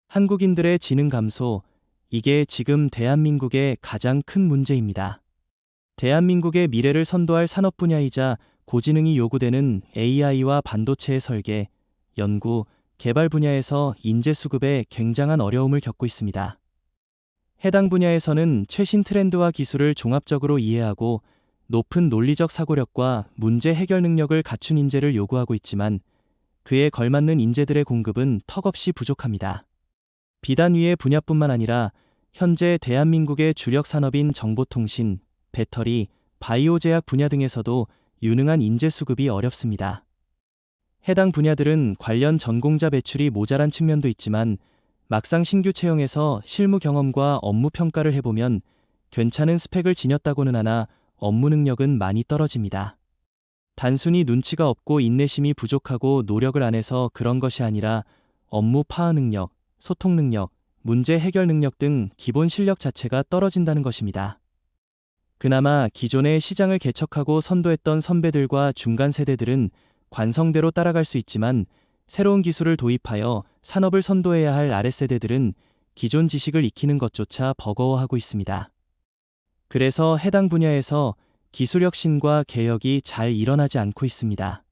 한국인들의 지능 감소, 이게 지금 대한민국의 가장 큰 문제입니다. 대한민국의 미래를 선도할 산업 분야이자 고지능이 요구되는 AI와 반도체의 설계, 연구, 개발 분야에서 인재 수급에 굉장한 어려움을 겪고 있습니다. 해당 분야에서는 최신 트렌드와 기술을 종합적으로 이해하고 높은 논리적 사고력과 문제 해결 능력을 갖춘 인재를 요구하고 있지만 그에 걸맞는 인재들의 공급은 턱없이 부족합니다. 비단 위의 분야뿐만 아니라 현재 대한민국의 주력 산업인 정보통신, 배터리, 바이오 제약 분야 등에서도 유능한 인재 수급이 어렵습니다. 해당 분야들은 관련 전공자 배출이 모자란 측면도 있지만 막상 신규 채용에서 실무 경험과 업무 평가를 해보면 괜찮은 스펙을 지녔다고는 하나 업무 능력은 많이 떨어집니다. 단순히 눈치가 없고 인내심이 부족하고 노력을 안 해서 그런 것이 아니라 업무 파악 능력, 소통 능력, 문제 해결 능력 등 기본 실력 자체가 떨어진다는 것입니다. 그나마 기존의 시장을 개척하고 선도했던 선배들과 중간 세대들은 관성대로 따라갈 수 있지만 새로운 기술을 도입하여 산업을 선도해야 할 아랫세대들은 기존 지식을 익히는 것조차 버거워하고 있습니다. 그래서 해당 분야에서 기술 혁신과 개혁이 잘 일어나지 않고 있습니다.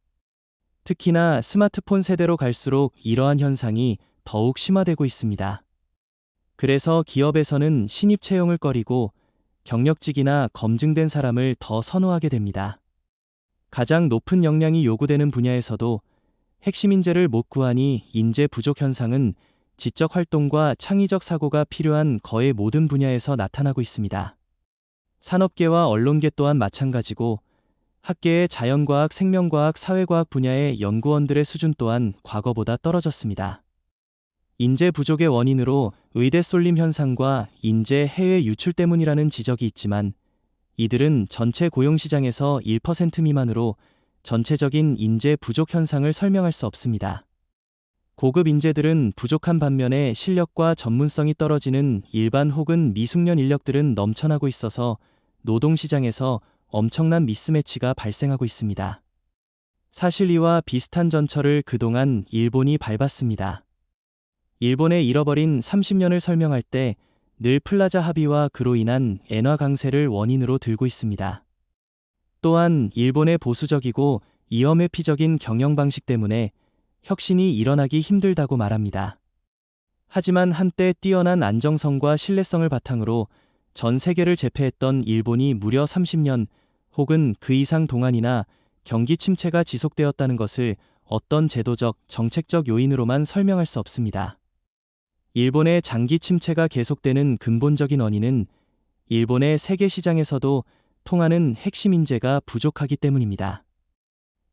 특히나 스마트폰 세대로 갈수록 이러한 현상이 더욱 심화되고 있습니다. 그래서 기업에서는 신입 채용을 꺼리고 경력직이나 검증된 사람을 더 선호하게 됩니다. 가장 높은 역량이 요구되는 분야에서도 핵심 인재를 못 구하니 인재 부족 현상은 지적 활동과 창의적 사고가 필요한 거의 모든 분야에서 나타나고 있습니다. 산업계와 언론계 또한 마찬가지고 학계의 자연과학, 생명과학, 사회과학 분야의 연구원들의 수준 또한 과거보다 떨어졌습니다. 인재 부족의 원인으로 의대 쏠림 현상과 인재 해외 유출 때문이라는 지적이 있지만 이들은 전체 고용시장에서 1% 미만으로 전체적인 인재 부족 현상을 설명할 수 없습니다. 고급 인재들은 부족한 반면에 실력과 전문성이 떨어지는 일반 혹은 미숙련 인력들은 넘쳐나고 있어서 노동시장에서 엄청난 미스매치가 발생하고 있습니다. 사실 이와 비슷한 전철을 그동안 일본이 밟았습니다. 일본의 잃어버린 30년을 설명할 때 늘 플라자 합의와 그로 인한 엔화 강세를 원인으로 들고 있습니다. 또한 일본의 보수적이고 이념회피적인 경영 방식 때문에 혁신이 일어나기 힘들다고 말합니다. 하지만 한때 뛰어난 안정성과 신뢰성을 바탕으로 전 세계를 제패했던 일본이 무려 30년 혹은 그 이상 동안이나 경기 침체가 지속되었다는 것을 어떤 제도적, 정책적 요인으로만 설명할 수 없습니다. 일본의 장기 침체가 계속되는 근본적인 원인은 일본의 세계 시장에서도 통하는 핵심 인재가 부족하기 때문입니다.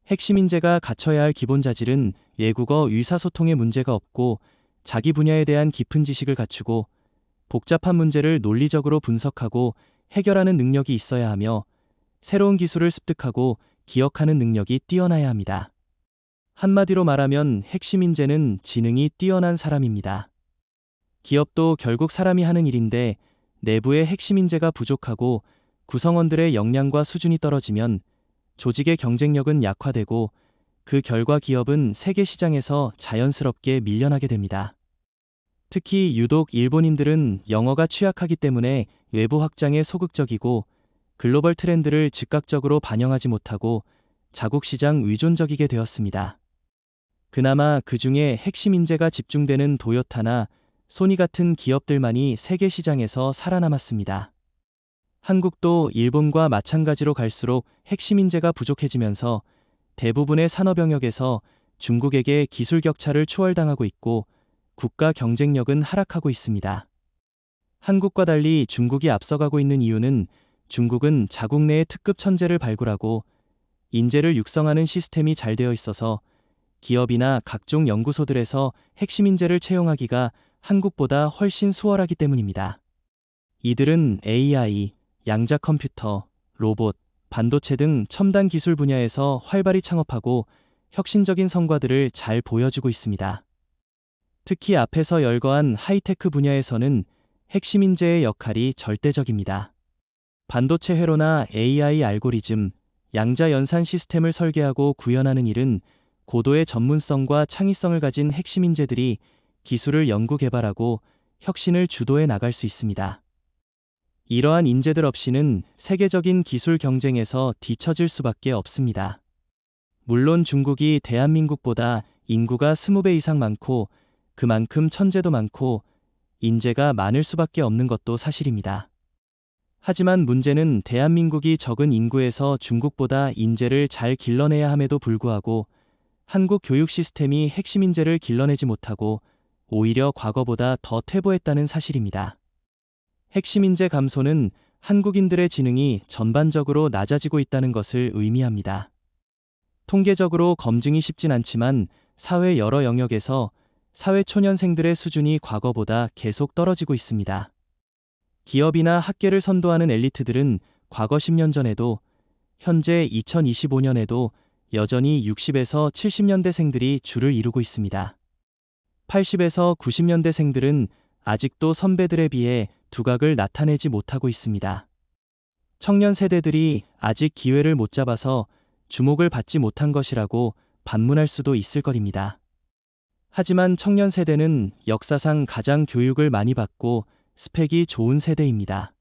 핵심 인재가 갖춰야 할 기본 자질은 외국어 의사소통에 문제가 없고 자기 분야에 대한 깊은 지식을 갖추고 복잡한 문제를 논리적으로 분석하고 해결하는 능력이 있어야 하며 새로운 기술을 습득하고 기억하는 능력이 뛰어나야 합니다. 한마디로 말하면 핵심 인재는 지능이 뛰어난 사람입니다. 기업도 결국 사람이 하는 일인데 내부의 핵심 인재가 부족하고 구성원들의 역량과 수준이 떨어지면 조직의 경쟁력은 약화되고 그 결과 기업은 세계 시장에서 자연스럽게 밀려나게 됩니다. 특히 유독 일본인들은 영어가 취약하기 때문에 외부 확장에 소극적이고 글로벌 트렌드를 즉각적으로 반영하지 못하고 자국 시장 의존적이게 되었습니다. 그나마 그 중에 핵심 인재가 집중되는 도요타나 소니 같은 기업들만이 세계 시장에서 살아남았습니다. 한국도 일본과 마찬가지로 갈수록 핵심 인재가 부족해지면서 대부분의 산업 영역에서 중국에게 기술 격차를 추월당하고 있고 국가 경쟁력은 하락하고 있습니다. 한국과 달리 중국이 앞서가고 있는 이유는 중국은 자국 내에 특급 천재를 발굴하고 인재를 육성하는 시스템이 잘 되어 있어서 기업이나 각종 연구소들에서 핵심 인재를 채용하기가 한국보다 훨씬 수월하기 때문입니다. 이들은 AI, 양자 컴퓨터, 로봇, 반도체 등 첨단 기술 분야에서 활발히 창업하고 혁신적인 성과들을 잘 보여주고 있습니다. 특히 앞에서 열거한 하이테크 분야에서는 핵심 인재의 역할이 절대적입니다. 반도체 회로나 AI 알고리즘, 양자 연산 시스템을 설계하고 구현하는 일은 고도의 전문성과 창의성을 가진 핵심 인재들이 기술을 연구 개발하고 혁신을 주도해 나갈 수 있습니다. 이러한 인재들 없이는 세계적인 기술 경쟁에서 뒤처질 수밖에 없습니다. 물론 중국이 대한민국보다 인구가 20배 이상 많고 그만큼 천재도 많고 인재가 많을 수밖에 없는 것도 사실입니다. 하지만 문제는 대한민국이 적은 인구에서 중국보다 인재를 잘 길러내야 함에도 불구하고 한국 교육 시스템이 핵심 인재를 길러내지 못하고 오히려 과거보다 더 퇴보했다는 사실입니다. 핵심 인재 감소는 한국인들의 지능이 전반적으로 낮아지고 있다는 것을 의미합니다. 통계적으로 검증이 쉽진 않지만 사회 여러 영역에서 사회 초년생들의 수준이 과거보다 계속 떨어지고 있습니다. 기업이나 학계를 선도하는 엘리트들은 과거 10년 전에도 현재 2025년에도 여전히 60에서 70년대생들이 주를 이루고 있습니다. 80에서 90년대생들은 아직도 선배들에 비해 두각을 나타내지 못하고 있습니다. 청년 세대들이 아직 기회를 못 잡아서 주목을 받지 못한 것이라고 반문할 수도 있을 것입니다. 하지만 청년 세대는 역사상 가장 교육을 많이 받고 스펙이 좋은 세대입니다.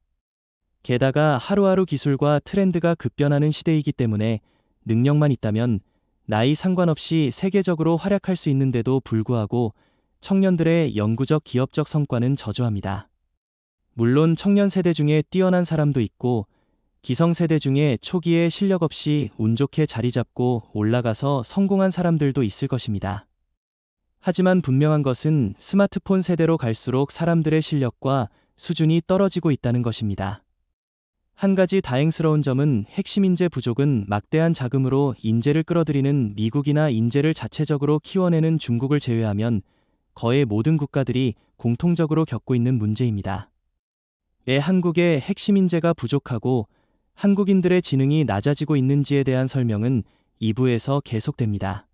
게다가 하루하루 기술과 트렌드가 급변하는 시대이기 때문에 능력만 있다면 나이 상관없이 세계적으로 활약할 수 있는데도 불구하고 청년들의 영구적 기업적 성과는 저조합니다. 물론 청년 세대 중에 뛰어난 사람도 있고 기성세대 중에 초기에 실력 없이 운 좋게 자리 잡고 올라가서 성공한 사람들도 있을 것입니다. 하지만 분명한 것은 스마트폰 세대로 갈수록 사람들의 실력과 수준이 떨어지고 있다는 것입니다. 한 가지 다행스러운 점은 핵심 인재 부족은 막대한 자금으로 인재를 끌어들이는 미국이나 인재를 자체적으로 키워내는 중국을 제외하면 거의 모든 국가들이 공통적으로 겪고 있는 문제입니다. 왜 한국의 핵심 인재가 부족하고 한국인들의 지능이 낮아지고 있는지에 대한 설명은 2부에서 계속됩니다.